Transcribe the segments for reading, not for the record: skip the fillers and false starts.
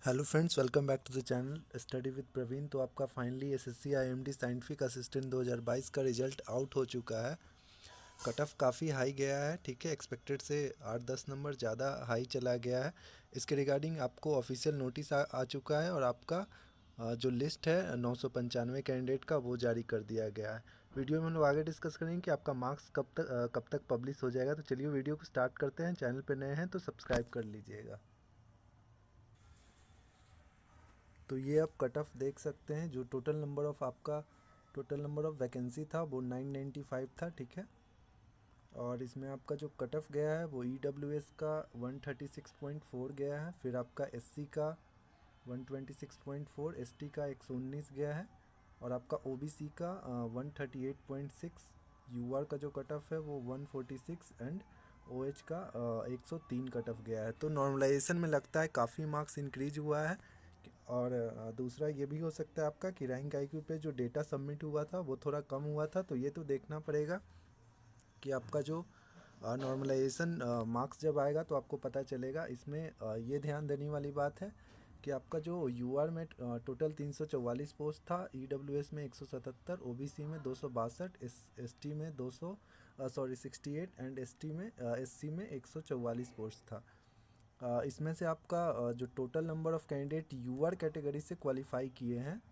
Hello friends, welcome back to the channel study with Praveen. तो आपका finally SSC IMD scientific assistant 2022 का result out हो चुका है। कट ऑफ काफ़ी हाई गया है, ठीक है। एक्सपेक्टेड से 8-10 नंबर ज़्यादा हाई चला गया है। इसके रिगार्डिंग आपको ऑफिशियल नोटिस आ चुका है और आपका जो लिस्ट है 995 कैंडिडेट का वो जारी कर दिया गया है। वीडियो में हम लोग आगे डिस्कस करेंगे कि आपका मार्क्स कब तक पब्लिश हो जाएगा। तो चलिए वीडियो को स्टार्ट करते हैं। चैनल पर नए हैं तो सब्सक्राइब कर लीजिएगा। तो ये आप कट ऑफ देख सकते हैं। जो टोटल नंबर ऑफ़ वैकेंसी था वो 995 था, ठीक है। और इसमें आपका जो कट ऑफ गया है वो ईडब्ल्यूएस का 136.4 गया है। फिर आपका एससी का 126.4, एसटी का 119 गया है। और आपका ओबीसी का 138.6। यूआर का जो कट ऑफ है वो 146 एंड ओएच का 103 कट ऑफ गया है। तो नॉर्मलाइजेशन में लगता है काफ़ी मार्क्स इंक्रीज हुआ है। और दूसरा ये भी हो सकता है आपका कि रैंक आईक्यू पे जो डेटा सबमिट हुआ था वो थोड़ा कम हुआ था। तो ये तो देखना पड़ेगा कि आपका जो नॉर्मलाइजेशन मार्क्स जब आएगा तो आपको पता चलेगा। इसमें ये ध्यान देने वाली बात है कि आपका जो यूआर में टोटल 344 पोस्ट था, ईडब्ल्यूएस में 177, ओबीसी में 262, एसटी में 68 एंड एससी में 144 पोस्ट था। इसमें से आपका जो total number of candidate UR category से क्वालिफाई किए हैं,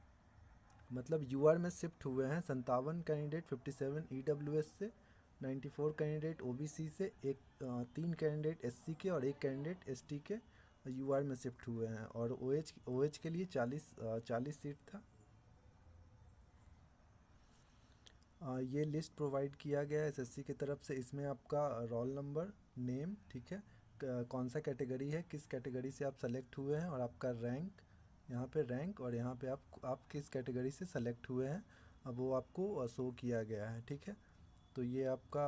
मतलब यूआर में शिफ्ट हुए हैं 57 कैंडिडेट, 57 ईडब्ल्यूएस से, 94 कैंडिडेट ओबीसी से, 3 कैंडिडेट एससी के और 1 कैंडिडेट एसटी के यूआर में शिफ्ट हुए हैं। और ओएच के लिए 40 सीट था। ये लिस्ट प्रोवाइड किया गया है एसएससी की तरफ से। इसमें आपका रोल नंबर, नेम, ठीक है, कौन सा कैटेगरी है, किस कैटेगरी से आप सेलेक्ट हुए हैं, और आपका रैंक, यहाँ पे रैंक, और यहाँ पे आप किस कैटेगरी से सेलेक्ट हुए हैं, अब वो आपको शो किया गया है, ठीक है। तो ये आपका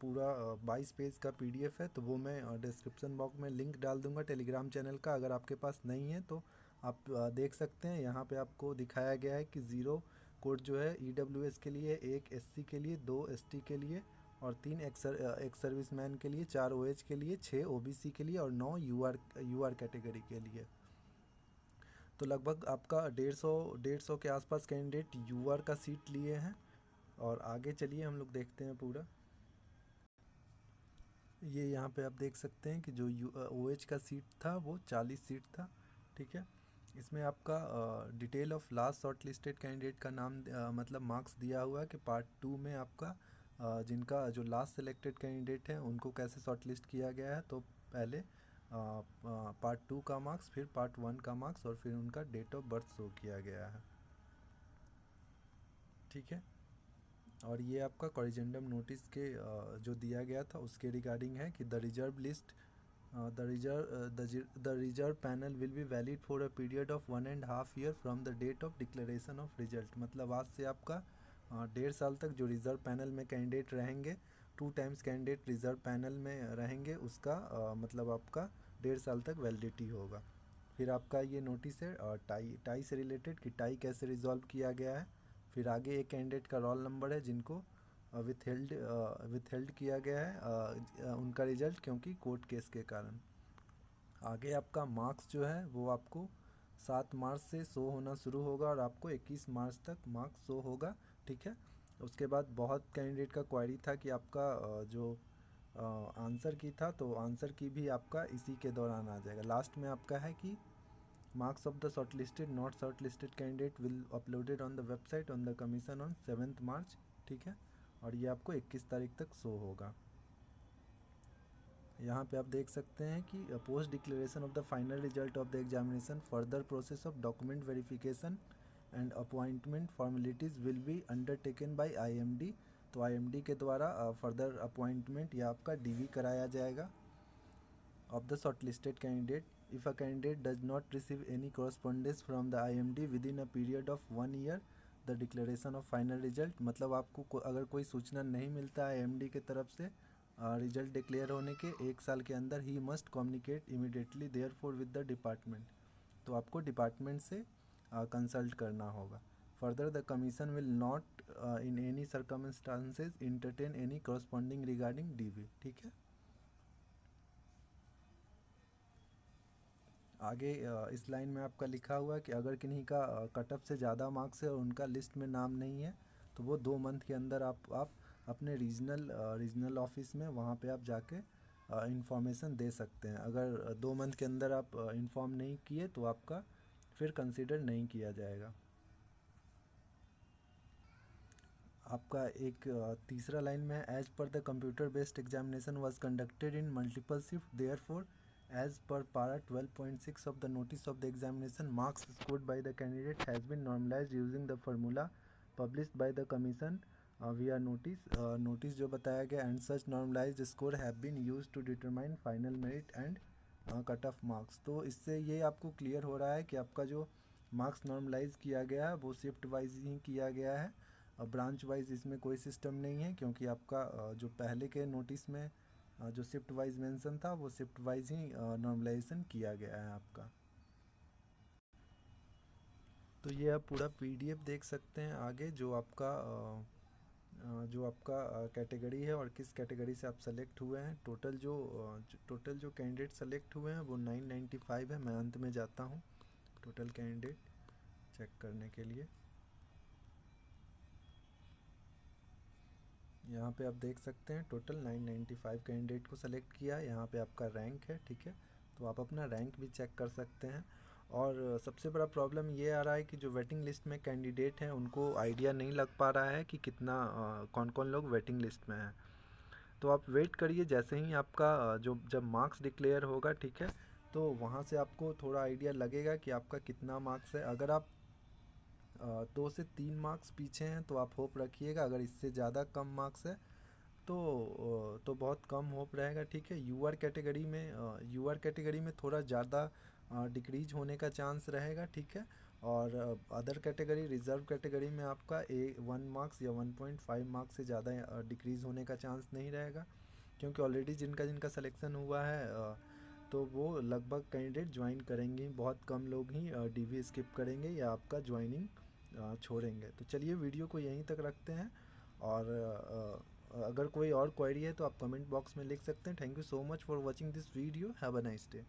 पूरा 22 पेज का पीडीएफ है। तो वो मैं डिस्क्रिप्शन बॉक्स में लिंक डाल दूंगा टेलीग्राम चैनल का। अगर आपके पास नहीं है तो आप देख सकते हैं। यहाँ पे आपको दिखाया गया है कि 0 कोड जो है ईडब्ल्यूएस के लिए, 1 एससी के लिए, 2 एसटी के लिए, और 3 एक सर्विसमैन के लिए, 4 ओएच के लिए, 6 ओबीसी के लिए, और 9 यूआर कैटेगरी के लिए। तो लगभग आपका 150 के आसपास कैंडिडेट यूआर का सीट लिए हैं। और आगे चलिए हम लोग देखते हैं पूरा। ये यहाँ पे आप देख सकते हैं कि जो ओएच का सीट था वो 40 सीट था, ठीक है। इसमें आपका detail of last short listed candidate का नाम मतलब मार्क्स दिया हुआ है कि पार्ट 2 में आपका जिनका जो लास्ट सेलेक्टेड कैंडिडेट है उनको कैसे शॉर्ट लिस्ट किया गया है। तो पहले पार्ट 2 का मार्क्स, फिर पार्ट 1 का मार्क्स, और फिर उनका डेट ऑफ बर्थ शो किया गया है, ठीक है। और ये आपका कॉरिजेंडम नोटिस के जो दिया गया था उसके रिगार्डिंग है कि the reserve list the reserve panel will be valid for a period of 1.5 year from the date of declaration of result. मतलब आज से आपका 1.5 साल तक जो रिजर्व पैनल में कैंडिडेट रहेंगे, 2 टाइम्स कैंडिडेट रिजर्व पैनल में रहेंगे, उसका मतलब आपका 1.5 साल तक वैलिडिटी होगा। फिर आपका ये नोटिस है टाई से रिलेटेड कि टाई कैसे रिजॉल्व किया गया है। फिर आगे एक कैंडिडेट का रोल नंबर है जिनको विथहेल्ड किया गया है उनका रिजल्ट, क्योंकि कोर्ट केस के कारण। आगे आपका मार्क्स जो है वो आपको 7 मार्च से शो होना शुरू होगा और आपको 21 मार्च तक मार्क्स शो होगा, ठीक है। उसके बाद बहुत कैंडिडेट का क्वेरी था कि आपका जो आंसर की था, तो आंसर की भी आपका इसी के दौरान आ जाएगा। लास्ट में आपका है कि marks of the shortlisted not shortlisted candidate will uploaded on the website on the commission on 7 मार्च, ठीक है। और ये आपको 21 तारीख तक शो होगा। यहाँ पे आप देख सकते हैं कि post declaration of the final result of the examination further process of document verification and appointment formalities will be undertaken by IMD. तो आईएमडी के द्वारा फर्दर अपॉइंटमेंट या आपका डीवी कराया जाएगा of the shortlisted candidate. If a candidate does not receive any correspondence from the IMD within a period of 1 year, the declaration of final result, मतलब आपको अगर कोई सूचना नहीं मिलता है IMD के तरफ से रिजल्ट डिक्लेयर होने के 1 साल के अंदर, he must communicate immediately therefore with the department. तो आपको डिपार्टमेंट से कंसल्ट करना होगा। Further the commission will not in any circumstances entertain any corresponding regarding DV, ठीक है। आगे इस लाइन में आपका लिखा हुआ है कि अगर किन्हीं का कट ऑफ से ज़्यादा मार्क्स है और उनका लिस्ट में नाम नहीं है तो वो 2 मंथ के अंदर आप अपने रीजनल ऑफिस में वहाँ पे आप जाके इंफॉर्मेशन दे सकते हैं। अगर 2 मंथ के अंदर आप इन्फॉर्म नहीं किए तो आपका फिर कंसिडर नहीं किया जाएगा। आपका एक तीसरा लाइन में as per the computer based examination was conducted in multiple shift therefore as per para 12.6 of the notice of the examination marks scored by the candidate has been normalized using the formula published by the commission via notice जो बताया गया and such normalized score have been used to determine final merit and cut off marks. तो इससे ये आपको clear हो रहा है कि आपका जो मार्क्स नॉर्मलाइज किया गया है वो शिफ्ट वाइज ही किया गया है, ब्रांच वाइज इसमें कोई सिस्टम नहीं है, क्योंकि आपका जो पहले के नोटिस में जो शिफ्ट वाइज मेंशन था वो शिफ्ट वाइज ही नॉर्मलाइजेशन किया गया है आपका। तो ये आप पूरा पीडीएफ देख सकते हैं आगे जो आपका कैटेगरी है और किस कैटेगरी से आप सेलेक्ट हुए हैं। टोटल जो कैंडिडेट सेलेक्ट हुए हैं वो 995 है। मैं अंत में जाता हूँ टोटल कैंडिडेट चेक करने के लिए। यहाँ पे आप देख सकते हैं टोटल 995 कैंडिडेट को सेलेक्ट किया है। यहाँ पे आपका रैंक है, ठीक है, तो आप अपना रैंक भी चेक कर सकते हैं। और सबसे बड़ा प्रॉब्लम ये आ रहा है कि जो वेटिंग लिस्ट में कैंडिडेट हैं उनको आइडिया नहीं लग पा रहा है कि कितना कौन कौन लोग वेटिंग लिस्ट में हैं। तो आप वेट करिए, जैसे ही आपका जब मार्क्स डिक्लेयर होगा, ठीक है, तो वहाँ से आपको थोड़ा आइडिया लगेगा कि आपका कितना मार्क्स है। अगर आप 2 से 3 मार्क्स पीछे हैं तो आप होप रखिएगा। अगर इससे ज़्यादा कम मार्क्स है तो बहुत कम होप रहेगा, ठीक है। यूआर कैटेगरी में थोड़ा ज़्यादा डिक्रीज होने का चांस रहेगा, ठीक है। और अदर कैटेगरी रिज़र्व कैटेगरी में आपका 1 मार्क्स या 1.5 मार्क्स से ज़्यादा डिक्रीज़ होने का चांस नहीं रहेगा, क्योंकि ऑलरेडी जिनका जिनका सिलेक्शन हुआ है तो वो लगभग कैंडिडेट ज्वाइन करेंगे। बहुत कम लोग ही डीवी स्किप करेंगे या आपका ज्वाइनिंग छोड़ेंगे। तो चलिए वीडियो को यहीं तक रखते हैं, और अगर कोई और क्वेरी है तो आप कमेंट बॉक्स में लिख सकते हैं। Thank you so much for watching this video. Have a nice day.